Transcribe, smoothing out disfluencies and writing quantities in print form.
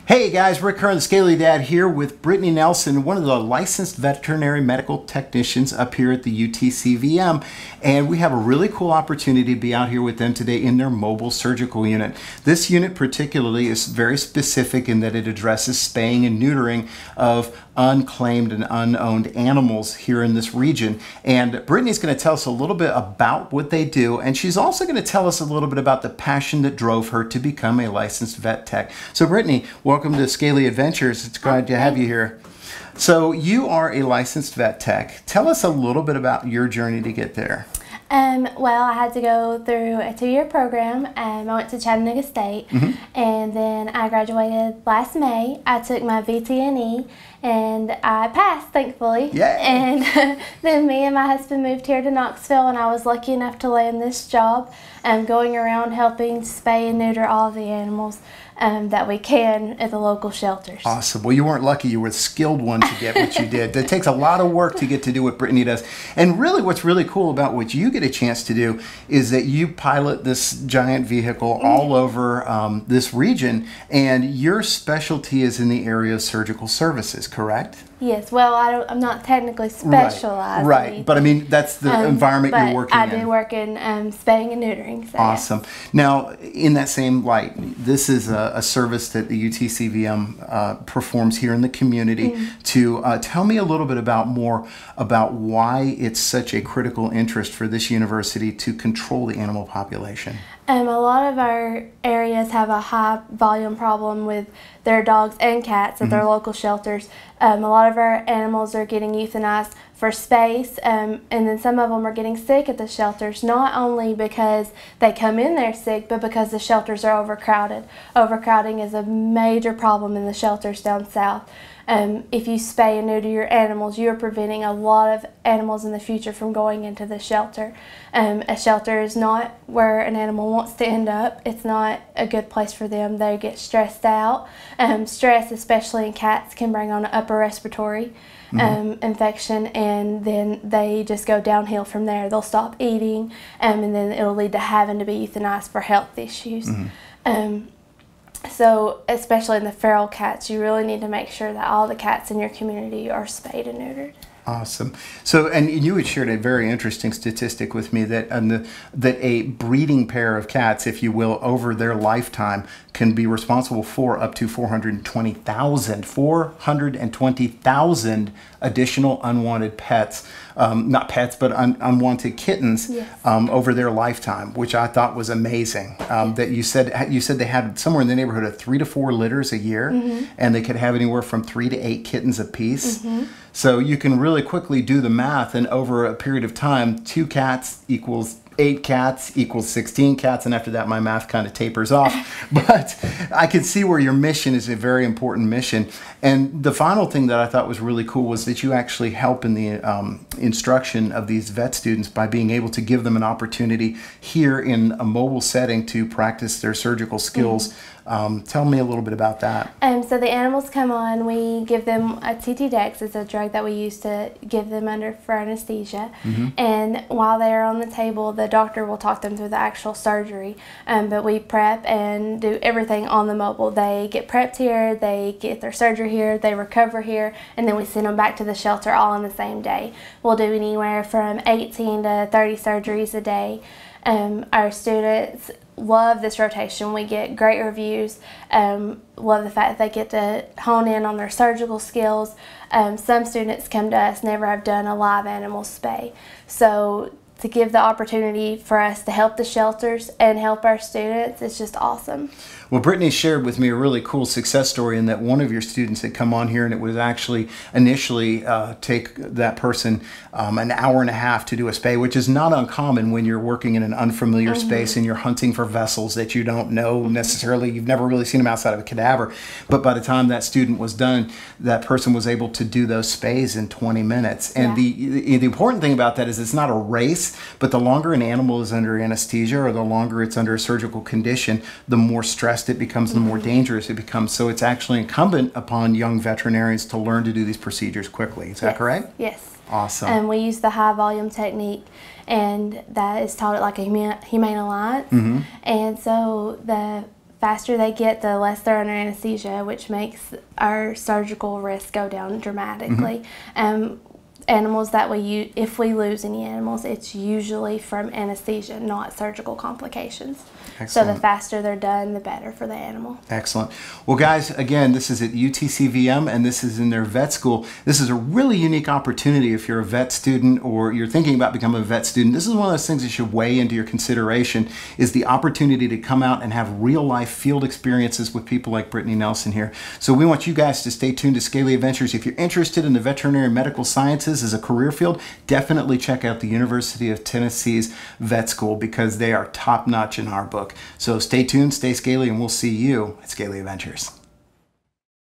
Hey guys, Rick Curren, the Scaly Dad here with Brittany Nelson, one of the licensed veterinary medical technicians up here at the UTCVM. And we have a really cool opportunity to be out here with them today in their mobile surgical unit. This unit particularly is very specific in that it addresses spaying and neutering of unclaimed and unowned animals here in this region. And Brittany's going to tell us a little bit about what they do, and she's also going to tell us a little bit about the passion that drove her to become a licensed vet tech. So Brittany, welcome to Scaly Adventures. It's glad to have you here. So you are a licensed vet tech. Tell us a little bit about your journey to get there. Well, I had to go through a 2-year program. I went to Chattanooga State, and then I graduated last May. I took my VTNE, and I passed, thankfully. Yay. And then me and my husband moved here to Knoxville, and I was lucky enough to land this job, going around helping spay and neuter all the animals that we can at the local shelters. Awesome. Well, you weren't lucky. You were the skilled one to get what you did. It takes a lot of work to get to do what Brittany does. And really what's really cool about what you get a chance to do is that you pilot this giant vehicle all over this region, and your specialty is in the area of surgical services, correct? Yes, well, I'm not technically specialized. Right, but I mean, that's the environment you're working in. I do work in spaying and neutering. So awesome. Yes. Now, in that same light, this is a service that the UTCVM performs here in the community. To tell me a little bit more about why it's such a critical interest for this university to control the animal population. A lot of our areas have a high volume problem with their dogs and cats at their local shelters. A lot of our animals are getting euthanized for space, and then some of them are getting sick at the shelters, not only because they come in there sick, but because the shelters are overcrowded. Overcrowding is a major problem in the shelters down south. If you spay and neuter your animals, you are preventing a lot of animals in the future from going into the shelter. A shelter is not where an animal wants to end up. It's not a good place for them. They get stressed out. Stress, especially in cats, can bring on an upper respiratory infection, and then they just go downhill from there. They'll stop eating, and then it'll lead to having to be euthanized for health issues. So, especially in the feral cats, you really need to make sure that all the cats in your community are spayed and neutered. Awesome. So, and you had shared a very interesting statistic with me that that a breeding pair of cats, if you will, over their lifetime can be responsible for up to 420,000 additional unwanted pets, not pets, but unwanted kittens, over their lifetime, which I thought was amazing. That you said they had somewhere in the neighborhood of 3 to 4 litters a year, and they could have anywhere from 3 to 8 kittens apiece. So you can really quickly do the math, and over a period of time, 2 cats equals 8 cats equals 16 cats, and after that my math kind of tapers off. But I could see where your mission is a very important mission. And the final thing that I thought was really cool was that you actually help in the instruction of these vet students by being able to give them an opportunity here in a mobile setting to practice their surgical skills. Tell me a little bit about that. So the animals come on, we give them a TT-Dex. It's a drug that we use to give them for anesthesia. And while they're on the table, the doctor will talk them through the actual surgery. But we prep and do everything on the mobile. They get prepped here, they get their surgery here, they recover here, and then we send them back to the shelter all on the same day. We'll do anywhere from 18 to 30 surgeries a day. Our students love this rotation. We get great reviews. Love the fact that they get to hone in on their surgical skills. Some students come to us never have done a live animal spay. So to give the opportunity for us to help the shelters and help our students, it's just awesome. Well, Brittany shared with me a really cool success story in that one of your students had come on here, and it was actually initially take that person an hour and a half to do a spay, which is not uncommon when you're working in an unfamiliar space and you're hunting for vessels that you don't know necessarily. You've never really seen them outside of a cadaver. But by the time that student was done, that person was able to do those spays in 20 minutes. And the important thing about that is it's not a race, but the longer an animal is under anesthesia or the longer it's under a surgical condition, the more stressed it becomes, the more dangerous it becomes. So it's actually incumbent upon young veterinarians to learn to do these procedures quickly. Is that correct? Yes. Awesome. And we use the high volume technique, and that is taught at like a Humane Alliance. And so the faster they get, the less they're under anesthesia, which makes our surgical risk go down dramatically. Animals that if we lose any animals, it's usually from anesthesia, not surgical complications. Excellent. So the faster they're done, the better for the animal. Excellent. Well, guys, again, this is at UTCVM, and this is in their vet school. This is a really unique opportunity if you're a vet student or you're thinking about becoming a vet student. This is one of those things that should weigh into your consideration, is the opportunity to come out and have real-life field experiences with people like Brittany Nelson here. So we want you guys to stay tuned to Scaly Adventures. If you're interested in the veterinary and medical sciences as a career field, definitely check out the University of Tennessee's vet school, because they are top-notch in our book. So stay tuned, stay scaly, and we'll see you at Scaly Adventures.